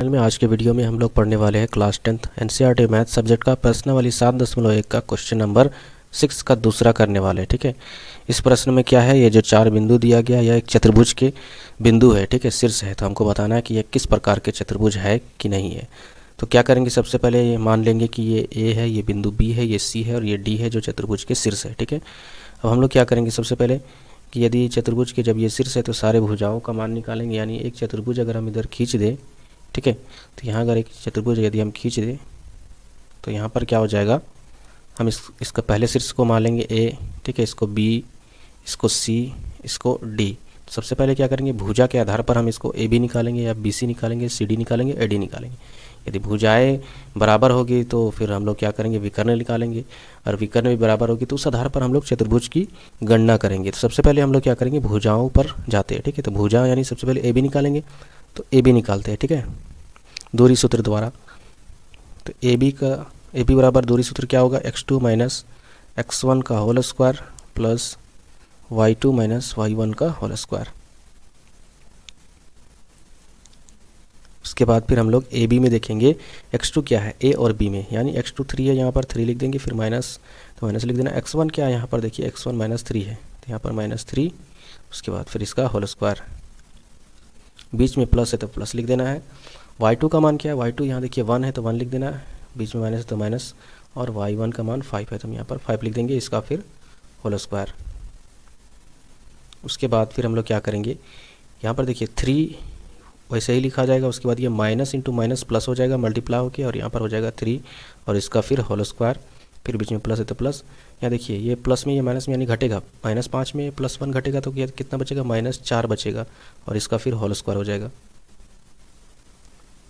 में आज के वीडियो में हम लोग पढ़ने वाले हैं class 10th NCERT math subject का प्रश्नावली 7.1 का क्वेश्चन नंबर 6 का दूसरा करने वाले हैं। ठीक है, इस प्रश्न में क्या है, ये जो 4 बिंदु दिया गया यह एक चतुर्भुज के बिंदु है। ठीक है, शीर्ष है, तो हमको बताना है कि ये किस प्रकार के चतुर्भुज है कि नहीं है। तो क्या करेंगे, सबसे पहले ये मान लेंगे कि ये ए है, ये बिंदु बी है, ये सी है और ये डी है जो चतुर्भुज के शीर्ष है। ठीक है, अब हम लोग क्या करेंगे, सबसे पहले कि यदि चतुर्भुज के जब ये शीर्ष है तो सारे भुजाओं का मान निकालेंगे। यानी एक चतुर्भुज अगर हम इधर खींच दें, ठीक है, तो यहाँ अगर एक चतुर्भुज यदि हम खींच दें तो यहाँ पर क्या हो जाएगा, हम इसका पहले शीर्ष को मान लेंगे ए, ठीक है, इसको बी, इसको सी, इसको डी। तो सबसे पहले क्या करेंगे, भुजा के आधार पर हम इसको ए बी निकालेंगे या बी सी निकालेंगे, सी डी निकालेंगे, ए डी निकालेंगे। यदि भुजाएं बराबर होगी तो फिर हम लोग क्या करेंगे, विकर्ण निकालेंगे, और विकर्ण भी बराबर होगी तो उस आधार पर हम लोग चतुर्भुज की गणना करेंगे। तो सबसे पहले हम लोग क्या करेंगे, भुजाओं पर जाते हैं। ठीक है, तो भुजा यानी सबसे पहले ए बी निकालेंगे, तो ए बी निकालते हैं। ठीक है, दूरी सूत्र द्वारा। तो ए बी बराबर दूरी सूत्र क्या होगा, x2 माइनस x1 का whole square plus y2 minus y1 का होल स्क्वायर। उसके बाद फिर हम लोग ए बी में देखेंगे x2 क्या है ए और बी में, यानी x2 3 है, यहाँ पर 3 लिख देंगे, फिर माइनस, तो माइनस लिख देना। x1 क्या है, यहाँ पर देखिए x1 माइनस 3 है, तो यहाँ पर माइनस 3, उसके बाद फिर इसका होल स्क्वायर, बीच में प्लस है तो प्लस लिख देना है। y2 का मान क्या है, y2 यहाँ देखिए 1 है तो 1 लिख देना है, बीच में माइनस है तो माइनस, और y1 का मान 5 है तो हम यहाँ पर 5 लिख देंगे, इसका फिर होल स्क्वायर। उसके बाद फिर हम लोग क्या करेंगे, यहाँ पर देखिए 3 वैसे ही लिखा जाएगा, उसके बाद ये माइनस इंटू माइनस प्लस हो जाएगा मल्टीप्लाई होकर, और यहाँ पर हो जाएगा 3 और इसका फिर होल स्क्वायर, फिर बीच में प्लस है तो प्लस। यहाँ देखिए ये प्लस में ये माइनस में यानी घटेगा, -5 में +1 घटेगा तो कितना बचेगा, -4 बचेगा, और इसका फिर होल स्क्वायर हो जाएगा।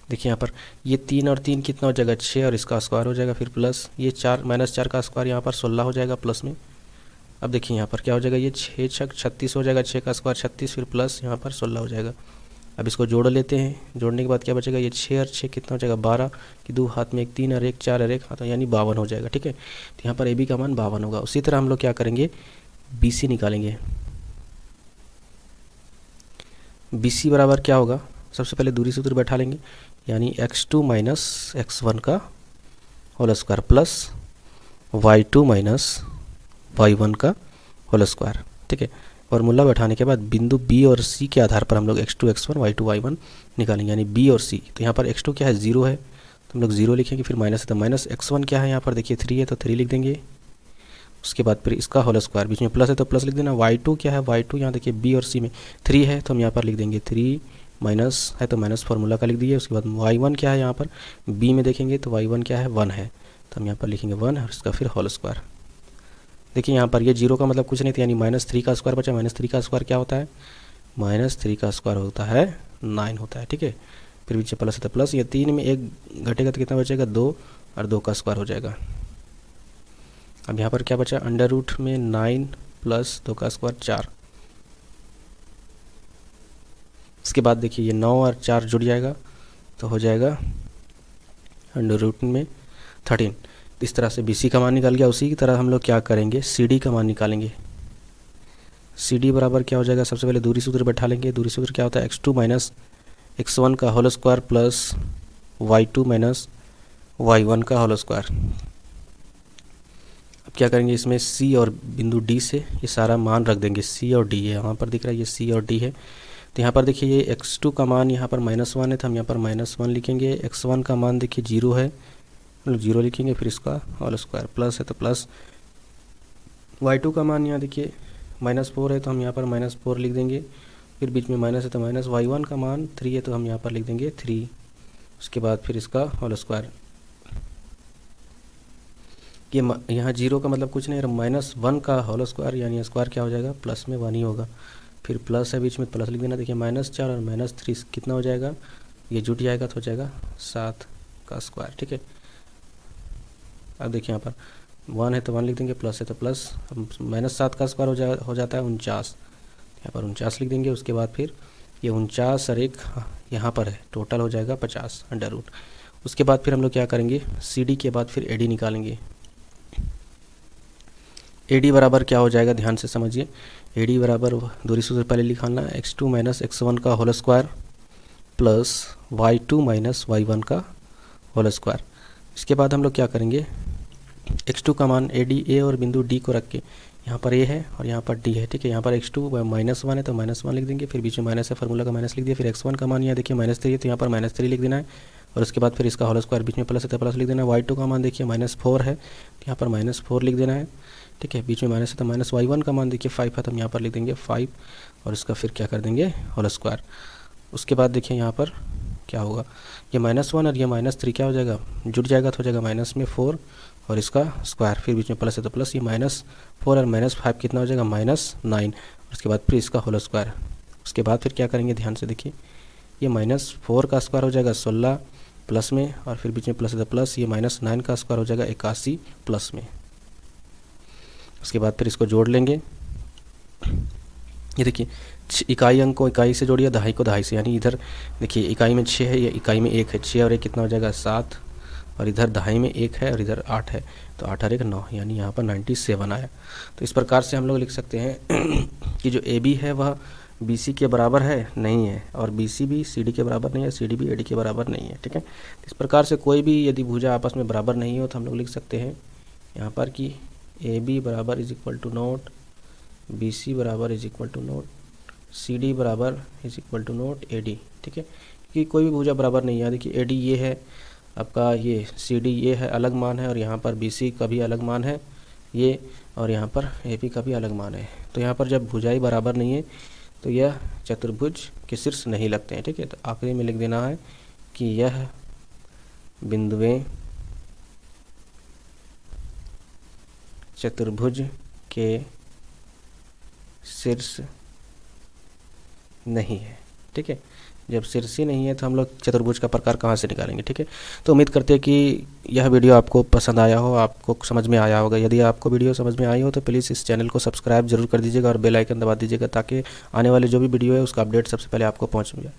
देखिए यहाँ पर ये 3 और 3 कितना हो जाएगा, 6, और इसका स्क्वायर हो जाएगा, फिर प्लस ये 4 -4 का स्क्वायर यहाँ पर 16 हो जाएगा प्लस में। अब देखिए यहाँ पर क्या हो जाएगा, ये 6 छक 36 हो जाएगा, 6 का स्क्वायर 36, फिर प्लस यहाँ पर 16 हो जाएगा। अब इसको जोड़ लेते हैं, जोड़ने के बाद क्या बचेगा, ये 6 और 6 कितना हो जाएगा, 12 की 2 हाथ में 1 3 और 1 4 और 1 हाथ, यानी 52 हो जाएगा। ठीक है, तो यहाँ पर ए बी का मान 52 होगा। उसी तरह हम लोग क्या करेंगे, बी सी निकालेंगे। बी सी बराबर क्या होगा, सबसे पहले दूरी सूत्र बैठा लेंगे, यानी x2 माइनस x1 का whole square plus y2 minus y1 का होल स्क्वायर। ठीक है, फॉर्मूला बैठाने के बाद बिंदु b और c के आधार पर हम लोग x2 x1 y2 y1 निकालेंगे, यानी b और c। तो यहाँ पर x2 क्या है, 0 है तो हम लोग 0 लिखेंगे, फिर माइनस है तो माइनस, x1 क्या है, यहाँ पर देखिए 3 है तो 3 लिख देंगे, उसके बाद फिर इसका होल स्क्वायर, बीच में प्लस है तो प्लस लिख देना। y2 क्या है, y2 यहाँ देखिए b और c में 3 है तो हम यहाँ पर लिख देंगे 3, माइनस है तो माइनस फार्मूला का लिख दिए। उसके बाद y1 क्या है, यहाँ पर b में देखेंगे तो y1 क्या है, 1 है तो हम यहाँ पर लिखेंगे 1 और इसका फिर होल स्क्वायर। देखिए यहाँ पर ये 0 का मतलब कुछ नहीं था, यानी -3 का स्क्वायर बचा। -3 का स्क्वायर क्या होता है, -3 का स्क्वायर होता है 9 होता है। ठीक है, फिर पीछे प्लस है तो प्लस, ये 3 में 1 घटेगा तो कितना बचेगा, 2, और 2 का स्क्वायर हो जाएगा। अब यहाँ पर क्या बचा, अंडर रूट में 9 प्लस 2 का स्क्वायर 4। इसके बाद देखिए ये 9 और 4 जुड़ जाएगा तो हो जाएगा अंडर रूट में 13। इस तरह से बी सी का मान निकाल गया। उसी की तरह हम लोग क्या करेंगे, सी डी का मान निकालेंगे। सी डी बराबर क्या हो जाएगा, सबसे पहले दूरी सूत्र बैठा लेंगे। दूरी सूत्र क्या होता है, x2 माइनस x1 का whole square plus y2 minus y1 का होल स्क्वायर। अब क्या करेंगे, इसमें सी और बिंदु डी से ये सारा मान रख देंगे, सी और डी है यहाँ पर दिख रहा है, ये सी और डी है। तो यहाँ पर देखिए ये x2 का मान यहाँ पर -1 है तो हम यहाँ पर -1 लिखेंगे। x1 का मान देखिए 0 है, हम लोग 0 लिखेंगे, फिर इसका होल स्क्वायर, प्लस है तो प्लस। y2 का मान यहाँ देखिए -4 है तो हम यहाँ पर -4 लिख देंगे, फिर बीच में माइनस है तो माइनस। y1 का मान 3 है तो हम यहाँ पर लिख देंगे 3, उसके बाद फिर इसका होल स्क्वायर। ये यहाँ 0 का मतलब कुछ नहीं, -1 का होल स्क्वायर, यानी स्क्वायर क्या हो जाएगा, प्लस में 1 ही होगा, फिर प्लस है बीच में प्लस लिख देना। देखिए -4 और -3 कितना हो जाएगा, ये जुट जाएगा तो हो जाएगा 7 का स्क्वायर। ठीक है, अब देखिए यहाँ पर 1 है तो 1 लिख देंगे, प्लस है तो प्लस। अब -7 का स्क्वायर हो जाता है 49, यहाँ पर 49 लिख देंगे। उसके बाद फिर ये 49 और 1 यहाँ पर है, टोटल हो जाएगा 50 अंडर रूट। उसके बाद फिर हम लोग क्या करेंगे, सी डी के बाद फिर ए डी निकालेंगे। ए डी बराबर क्या हो जाएगा, ध्यान से समझिए। ए डी बराबर दूरी सूत्र पहले लिखाना, x2 माइनस x1 का whole square plus y2 minus y1 का होल स्क्वायर। इसके बाद हम लोग क्या करेंगे, x2 का मान ए और बिंदु डी को रख के, यहाँ पर a है और यहाँ पर d है, ठीक है। यहाँ पर x2 -1 है तो -1 लिख देंगे, फिर बीच में माइनस है, फार्मूला का माइनस लिख दिया। फिर x1 का मान यहाँ देखिए -3 है तो यहाँ पर -3 लिख देना है, और उसके बाद फिर इसका होल स्क्वायर, बीच में प्लस है तो प्लस लिख देना है। y2 का मान देखिए -4 है तो यहाँ पर -4 लिख देना है, ठीक है। बीच में माइनस है तो माइनस y1 का मान देखिए 5 है तो हम यहाँ पर लिख देंगे 5, और इसका फिर क्या कर देंगे, होल स्क्वायर। उसके बाद देखिए यहाँ पर क्या होगा, ये -1 और ये -3 क्या हो जाएगा, जुड़ जाएगा तो हो जाएगा माइनस में 4 और इसका स्क्वायर, फिर बीच में प्लस है तो प्लस, ये -4 और -5 कितना हो जाएगा, -9, उसके बाद फिर इसका होल स्क्वायर। उसके बाद फिर क्या करेंगे, ध्यान से देखिए, ये -4 का स्क्वायर हो जाएगा 16 प्लस में, और फिर बीच में प्लस है तो प्लस, ये -9 का स्क्वायर हो जाएगा 81 प्लस में। उसके बाद फिर इसको जोड़ लेंगे, ये देखिए इकाई अंक को इकाई से जोड़िए, दहाई को दहाई से, यानी इधर देखिए इकाई में 6 है, ये इकाई में 1 है, 6 और 1 कितना हो जाएगा 7, और इधर दहाई में 1 है और इधर 8 है, तो 8 और 1 9, यानी यहाँ पर 97 आया। तो इस प्रकार से हम लोग लिख सकते हैं कि जो AB है वह BC के बराबर है नहीं है, और BC भी CD के बराबर नहीं है, CD भी AD के बराबर नहीं है, ठीक है। इस प्रकार से कोई भी यदि भुजा आपस में बराबर नहीं हो तो हम लोग लिख सकते हैं यहाँ पर कि AB बराबर is equal to note, BC बराबर is equal to note, CD बराबर is equal to note AD, ठीक है। कि कोई भी भुजा बराबर नहीं है, देखिए AD ये है आपका, ये CD ये है अलग मान है, और यहाँ पर BC का भी अलग मान है ये, और यहाँ पर AB का भी अलग मान है। तो यहाँ पर जब भुजाई बराबर नहीं है तो यह चतुर्भुज के शीर्ष नहीं लगते हैं, ठीक है। तो आखिरी में लिख देना है कि यह बिंदुएं चतुर्भुज के शीर्ष नहीं है, ठीक है। जब शीर्ष ही नहीं है तो हम लोग चतुर्भुज का प्रकार कहाँ से निकालेंगे, ठीक है। तो उम्मीद करते हैं कि यह वीडियो आपको पसंद आया हो, आपको समझ में आया होगा। यदि आपको वीडियो समझ में आई हो तो प्लीज़ इस चैनल को सब्सक्राइब जरूर कर दीजिएगा और बेल आइकन दबा दीजिएगा, ताकि आने वाले जो भी वीडियो है उसका अपडेट सबसे पहले आपको पहुँच जाए।